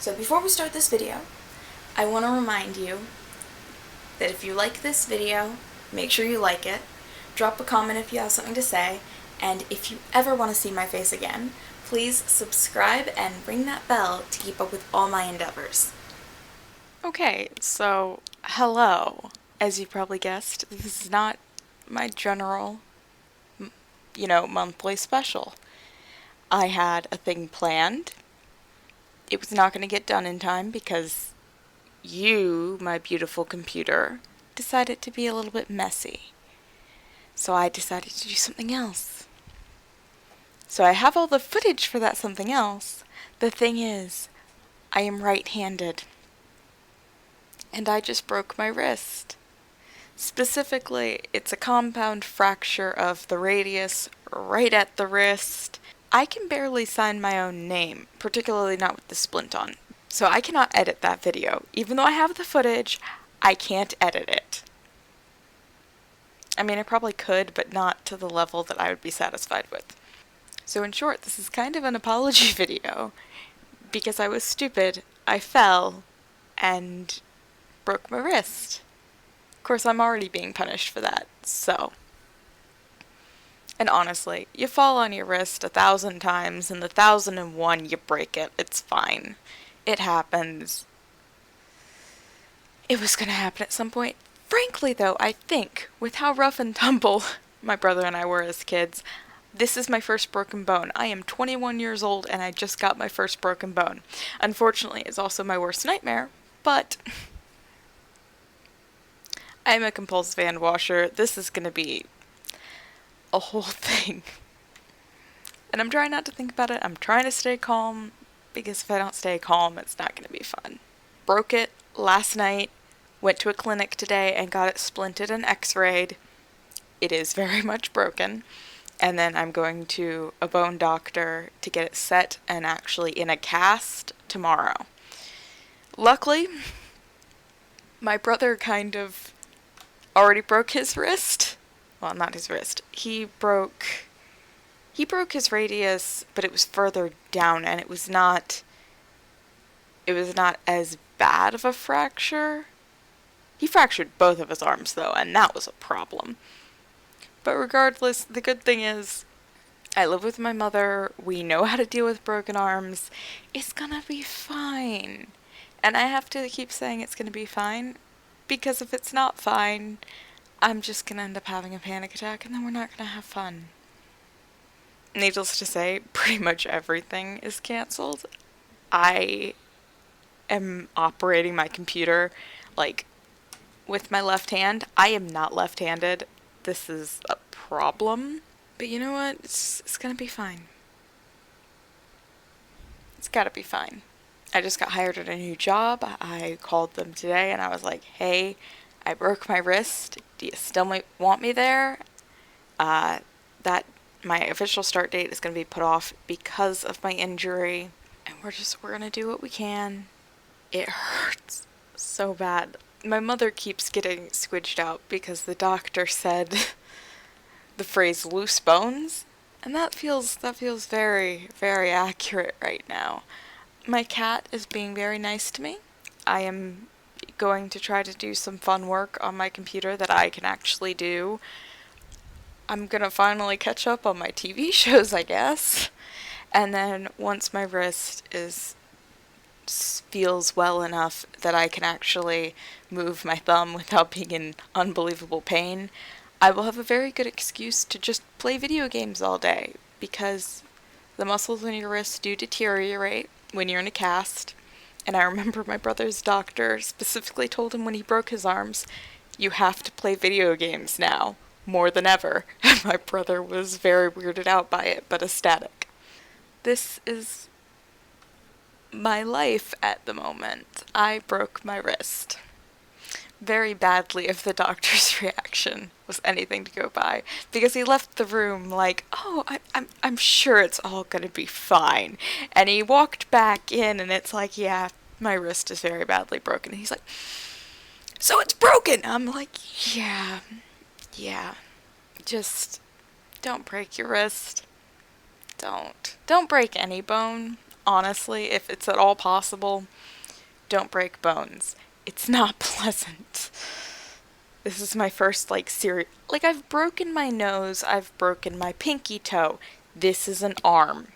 So before we start this video, I want to remind you that if you like this video, make sure you like it, drop a comment if you have something to say, and if you ever want to see my face again, please subscribe and ring that bell to keep up with all my endeavors. Okay, so hello. As you probably guessed, this is not my general, monthly special. I had a thing planned. It was not going to get done in time because you, my beautiful computer, decided to be a little bit messy. So I decided to do something else. So I have all the footage for that something else. The thing is, I am right-handed. And I just broke my wrist. Specifically, it's a compound fracture of the radius right at the wrist. I can barely sign my own name, particularly not with the splint on. So I cannot edit that video. Even though I have the footage, I can't edit it. I mean, I probably could, but not to the level that I would be satisfied with. So in short, this is kind of an apology video. Because I was stupid, I fell, and broke my wrist. Of course, I'm already being punished for that, so. And honestly, you fall on your wrist 1,000 times, and the 1,001 you break it. It's fine. It happens. It was gonna happen at some point. Frankly, though, I think, with how rough and tumble my brother and I were as kids, this is my first broken bone. I am 21 years old, and I just got my first broken bone. Unfortunately, it's also my worst nightmare, but I'm a compulsive hand washer. This is gonna be a whole thing. And I'm trying not to think about it. I'm trying to stay calm, because if I don't stay calm, it's not gonna be fun. Broke it last night, went to a clinic today and got it splinted and x-rayed. It is very much broken. And then I'm going to a bone doctor to get it set and actually in a cast tomorrow. Luckily, my brother kind of already broke his wrist. Well, not his wrist. He broke his radius, but it was further down, and it was not as bad of a fracture. He fractured both of his arms, though, and that was a problem. But regardless, the good thing is, I live with my mother. We know how to deal with broken arms. It's gonna be fine. And I have to keep saying it's gonna be fine, because if it's not fine, I'm just gonna end up having a panic attack, and then we're not gonna have fun. Needless to say, pretty much everything is canceled. I am operating my computer, with my left hand. I am not left-handed. This is a problem. But you know what? It's gonna be fine. It's gotta be fine. I just got hired at a new job. I called them today and I was like, hey, I broke my wrist. Do you still want me there? That my official start date is going to be put off because of my injury. And we're going to do what we can. It hurts so bad. My mother keeps getting squidged out because the doctor said the phrase loose bones. And that feels very, very accurate right now. My cat is being very nice to me. I am going to try to do some fun work on my computer that I can actually do. I'm gonna finally catch up on my TV shows, I guess. And then once my wrist feels well enough that I can actually move my thumb without being in unbelievable pain, I will have a very good excuse to just play video games all day, because the muscles in your wrist do deteriorate when you're in a cast. And I remember my brother's doctor specifically told him when he broke his arms, you have to play video games now, more than ever. And my brother was very weirded out by it, but ecstatic. This is my life at the moment. I broke my wrist. Very badly if the doctor's reaction was anything to go by, because he left the room like, oh, I'm sure it's all gonna be fine. And he walked back in and it's like, yeah, my wrist is very badly broken. And he's like, so it's broken! I'm like, yeah, just don't break your wrist. Don't break any bone. honestly, if it's at all possible, don't break bones. It's not pleasant. This is my first, like, serious. Like, I've broken my nose, I've broken my pinky toe. This is an arm.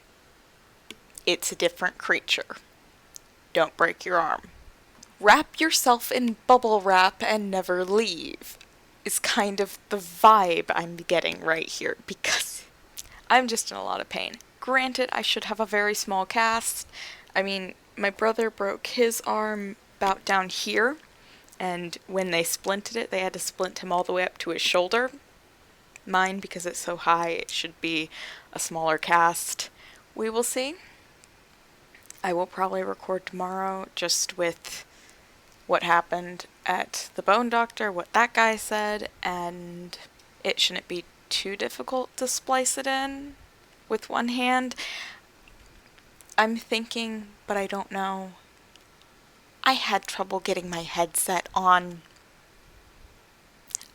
It's a different creature. Don't break your arm. Wrap yourself in bubble wrap and never leave is kind of the vibe I'm getting right here because I'm just in a lot of pain. Granted, I should have a very small cast. I mean, my brother broke his arm about down here, and when they splinted it, they had to splint him all the way up to his shoulder. Mine, because it's so high, it should be a smaller cast. We will see. I will probably record tomorrow just with what happened at the bone doctor, what that guy said, and it shouldn't be too difficult to splice it in with one hand. I'm thinking, but I don't know. I had trouble getting my headset on.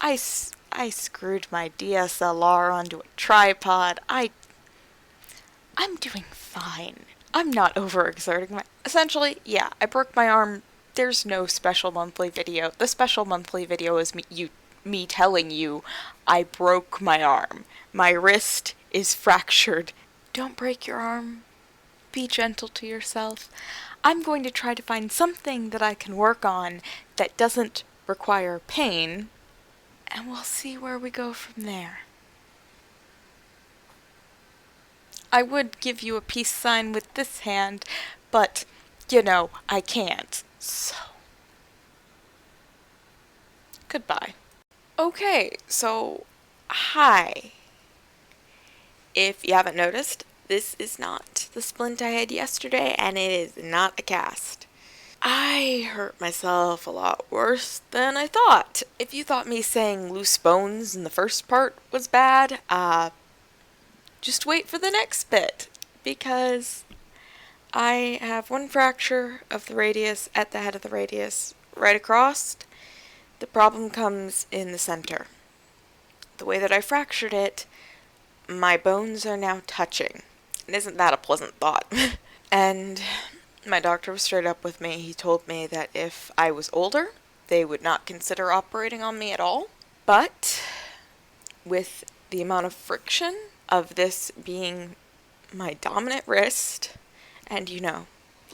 I screwed my DSLR onto a tripod. I'm doing fine. I'm not overexerting Essentially, yeah, I broke my arm. There's no special monthly video. The special monthly video is me telling you I broke my arm. My wrist is fractured. Don't break your arm. Be gentle to yourself. I'm going to try to find something that I can work on that doesn't require pain, and we'll see where we go from there. I would give you a peace sign with this hand, but, I can't. So, goodbye. Okay, so, hi. If you haven't noticed, this is not the splint I had yesterday, and it is not a cast. I hurt myself a lot worse than I thought. If you thought me saying loose bones in the first part was bad, just wait for the next bit, because I have one fracture of the radius at the head of the radius right across. The problem comes in the center. The way that I fractured it, my bones are now touching. And isn't that a pleasant thought? And my doctor was straight up with me. He told me that if I was older, they would not consider operating on me at all. But with the amount of friction of this being my dominant wrist, and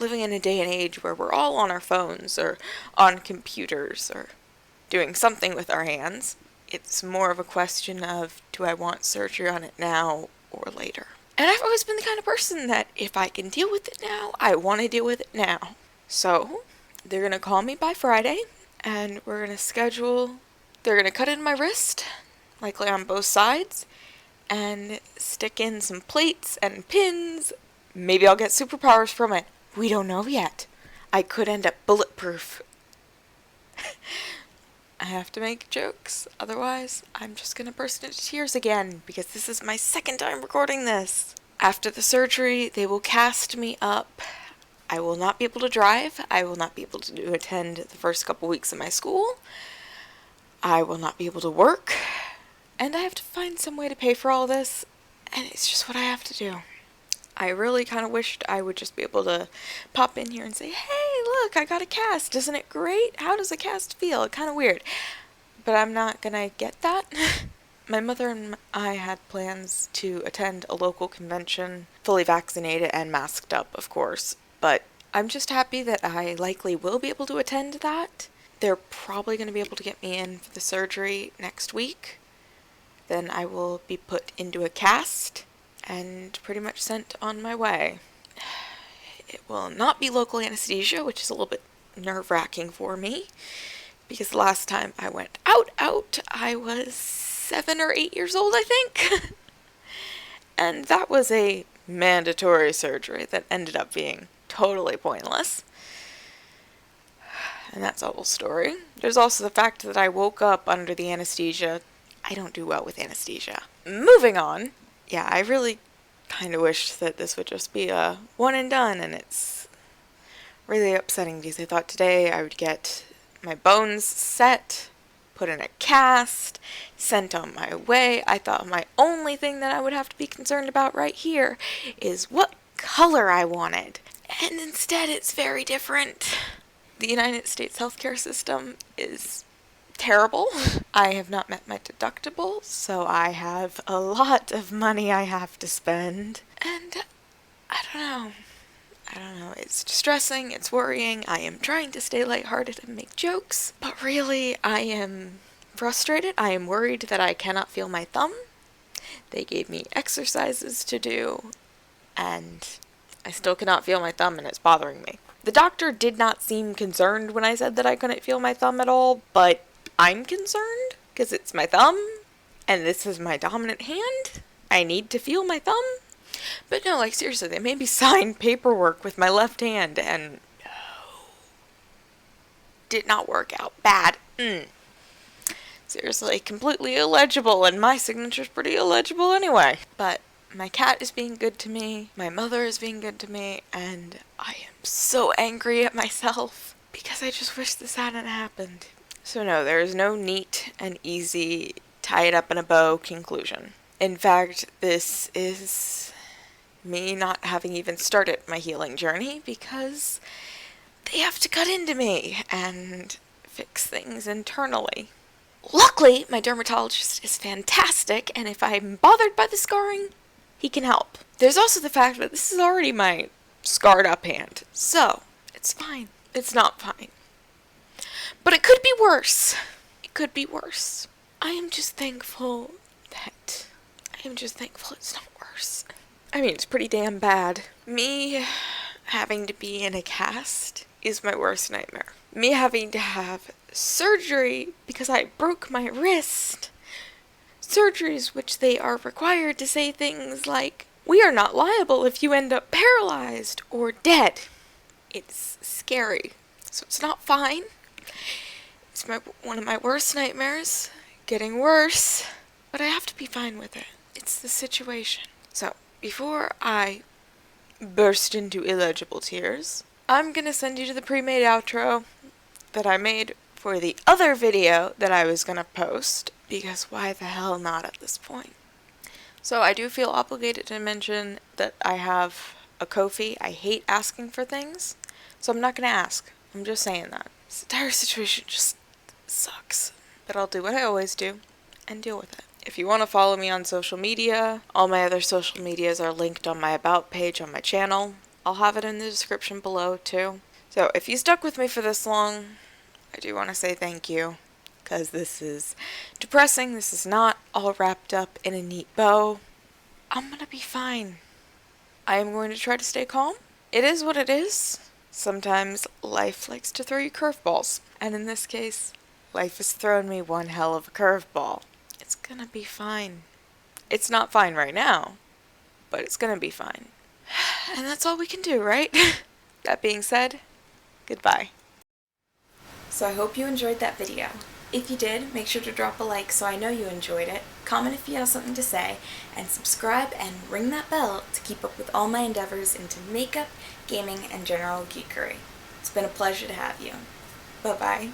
living in a day and age where we're all on our phones or on computers or doing something with our hands, it's more of a question of, do I want surgery on it now or later? And I've always been the kind of person that if I can deal with it now, I want to deal with it now. So, they're going to call me by Friday, and we're going to they're going to cut in my wrist, likely on both sides, and stick in some plates and pins. Maybe I'll get superpowers from it. We don't know yet. I could end up bulletproof. I have to make jokes, otherwise I'm just gonna burst into tears again, because this is my second time recording this. After the surgery, they will cast me up. I will not be able to drive. I will not be able to attend the first couple weeks of my school. I will not be able to work. And I have to find some way to pay for all this, and it's just what I have to do. I really kind of wished I would just be able to pop in here and say, hey, look, I got a cast. Isn't it great? How does a cast feel? Kind of weird. But I'm not going to get that. My mother and I had plans to attend a local convention, fully vaccinated and masked up, of course. But I'm just happy that I likely will be able to attend that. They're probably going to be able to get me in for the surgery next week. Then I will be put into a cast and pretty much sent on my way. It will not be local anesthesia, which is a little bit nerve-wracking for me, because the last time I went out, I was 7 or 8 years old, I think. And that was a mandatory surgery that ended up being totally pointless. And that's a whole story. There's also the fact that I woke up under the anesthesia. I don't do well with anesthesia. Moving on. Yeah, I really kind of wish that this would just be a one and done, and it's really upsetting because I thought today I would get my bones set, put in a cast, sent on my way. I thought my only thing that I would have to be concerned about right here is what color I wanted. And instead it's very different. The United States healthcare system is terrible. I have not met my deductible, so I have a lot of money I have to spend. And I don't know. It's distressing, it's worrying. I am trying to stay lighthearted and make jokes, but really I am frustrated. I am worried that I cannot feel my thumb. They gave me exercises to do, and I still cannot feel my thumb, and it's bothering me. The doctor did not seem concerned when I said that I couldn't feel my thumb at all, but I'm concerned because it's my thumb, and this is my dominant hand. I need to feel my thumb. But no, like seriously, they made me sign paperwork with my left hand, and no, did not work out. Bad. Seriously, completely illegible, and my signature's pretty illegible anyway. But my cat is being good to me, my mother is being good to me, and I am so angry at myself because I just wish this hadn't happened. So no, there is no neat and easy, tie it up in a bow conclusion. In fact, this is me not having even started my healing journey because they have to cut into me and fix things internally. Luckily, my dermatologist is fantastic, and if I'm bothered by the scarring, he can help. There's also the fact that this is already my scarred up hand, so it's fine. It's not fine. But it could be worse. It could be worse. I am just thankful it's not worse. I mean, it's pretty damn bad. Me having to be in a cast is my worst nightmare. Me having to have surgery because I broke my wrist. Surgeries which they are required to say things like, "We are not liable if you end up paralyzed or dead." It's scary. So it's not fine. It's one of my worst nightmares. Getting worse. But I have to be fine with it. It's the situation. So, before I burst into illegible tears, I'm gonna send you to the pre-made outro that I made for the other video that I was gonna post, because why the hell not at this point? So I do feel obligated to mention that I have a Ko-fi. I hate asking for things, so I'm not gonna ask. I'm just saying that. This entire situation just sucks. But I'll do what I always do and deal with it. If you want to follow me on social media, all my other social medias are linked on my About page on my channel. I'll have it in the description below too. So if you stuck with me for this long, I do want to say thank you, because this is depressing. This is not all wrapped up in a neat bow. I'm gonna be fine. I am going to try to stay calm. It is what it is. Sometimes life likes to throw you curveballs, and in this case, life has thrown me one hell of a curveball. It's gonna be fine. It's not fine right now, but it's gonna be fine. And that's all we can do, right? That being said, goodbye. So I hope you enjoyed that video. If you did, make sure to drop a like so I know you enjoyed it, comment if you have something to say, and subscribe and ring that bell to keep up with all my endeavors into makeup, gaming, and general geekery. It's been a pleasure to have you. Bye-bye.